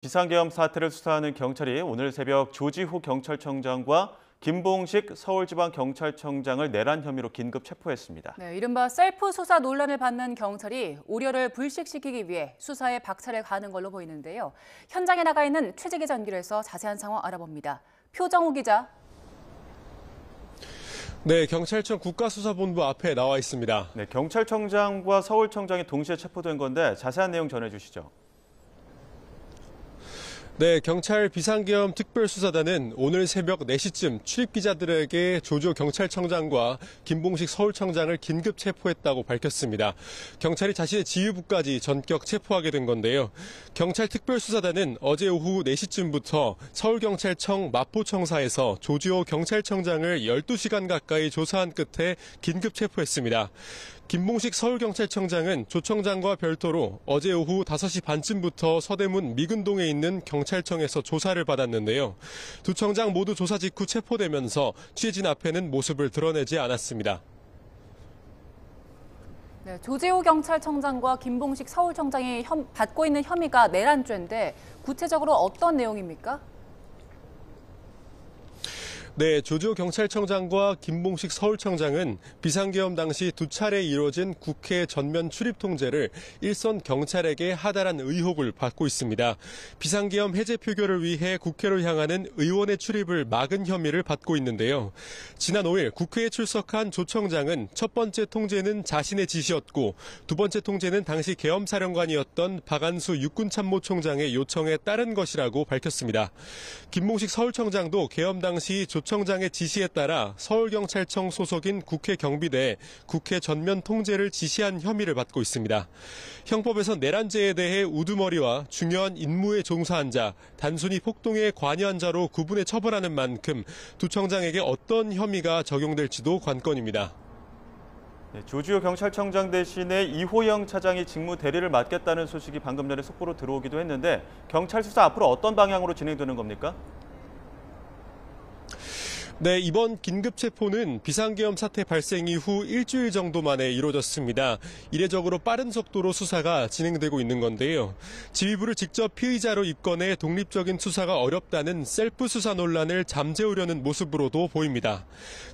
비상계엄 사태를 수사하는 경찰이 오늘 새벽 조지호 경찰청장과 김봉식 서울지방경찰청장을 내란 혐의로 긴급 체포했습니다. 네, 이른바 셀프 수사 논란을 받는 경찰이 우려를 불식시키기 위해 수사에 박차를 가하는 걸로 보이는데요. 현장에 나가 있는 최재기 연결해서 자세한 상황 알아봅니다. 표정우 기자. 네, 경찰청 국가수사본부 앞에 나와 있습니다. 네, 경찰청장과 서울청장이 동시에 체포된 건데 자세한 내용 전해주시죠. 네, 경찰 비상계엄 특별수사단은 오늘 새벽 4시쯤 출입기자들에게 조지호 경찰청장과 김봉식 서울청장을 긴급 체포했다고 밝혔습니다. 경찰이 자신의 지휘부까지 전격 체포하게 된 건데요. 경찰 특별수사단은 어제 오후 4시쯤부터 서울경찰청 마포청사에서 조지호 경찰청장을 12시간 가까이 조사한 끝에 긴급 체포했습니다. 김봉식 서울경찰청장은 조 청장과 별도로 어제 오후 5시 반쯤부터 서대문 미근동에 있는 경찰청에서 조사를 받았는데요. 두 청장 모두 조사 직후 체포되면서 취재진 앞에는 모습을 드러내지 않았습니다. 네, 조지호 경찰청장과 김봉식 서울청장이 받고 있는 혐의가 내란죄인데 구체적으로 어떤 내용입니까? 네, 조지호 경찰청장과 김봉식 서울청장은 비상계엄 당시 두 차례 이루어진 국회 전면 출입 통제를 일선 경찰에게 하달한 의혹을 받고 있습니다. 비상계엄 해제 표결을 위해 국회로 향하는 의원의 출입을 막은 혐의를 받고 있는데요. 지난 5일 국회에 출석한 조 청장은 첫 번째 통제는 자신의 지시였고 두 번째 통제는 당시 계엄사령관이었던 박안수 육군참모총장의 요청에 따른 것이라고 밝혔습니다. 김봉식 서울청장도 계엄 당시 조 청장의 지시에 따라 서울경찰청 소속인 국회 경비대에 국회 전면 통제를 지시한 혐의를 받고 있습니다. 형법에서 내란죄에 대해 우두머리와 중요한 임무에 종사한 자, 단순히 폭동에 관여한 자로 구분해 처벌하는 만큼 두 청장에게 어떤 혐의가 적용될지도 관건입니다. 네, 조지호 경찰청장 대신에 이호영 차장이 직무 대리를 맡겠다는 소식이 방금 전에 속보로 들어오기도 했는데 경찰 수사 앞으로 어떤 방향으로 진행되는 겁니까? 네, 이번 긴급 체포는 비상계엄 사태 발생 이후 일주일 정도 만에 이루어졌습니다. 이례적으로 빠른 속도로 수사가 진행되고 있는 건데요. 지휘부를 직접 피의자로 입건해 독립적인 수사가 어렵다는 셀프 수사 논란을 잠재우려는 모습으로도 보입니다.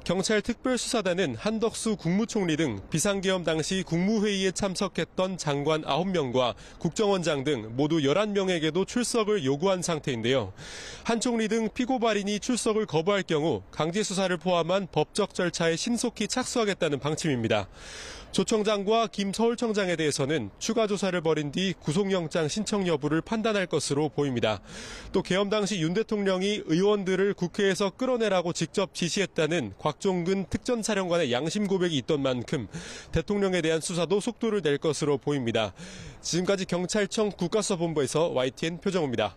경찰 특별수사단은 한덕수 국무총리 등 비상계엄 당시 국무회의에 참석했던 장관 9명과 국정원장 등 모두 11명에게도 출석을 요구한 상태인데요. 한 총리 등 피고발인이 출석을 거부할 경우 강제 수사를 포함한 법적 절차에 신속히 착수하겠다는 방침입니다. 조 청장과 김 서울청장에 대해서는 추가 조사를 벌인 뒤 구속영장 신청 여부를 판단할 것으로 보입니다. 또 계엄 당시 윤 대통령이 의원들을 국회에서 끌어내라고 직접 지시했다는 곽종근 특전사령관의 양심 고백이 있던 만큼 대통령에 대한 수사도 속도를 낼 것으로 보입니다. 지금까지 경찰청 국가수사본부에서 YTN 표정우입니다.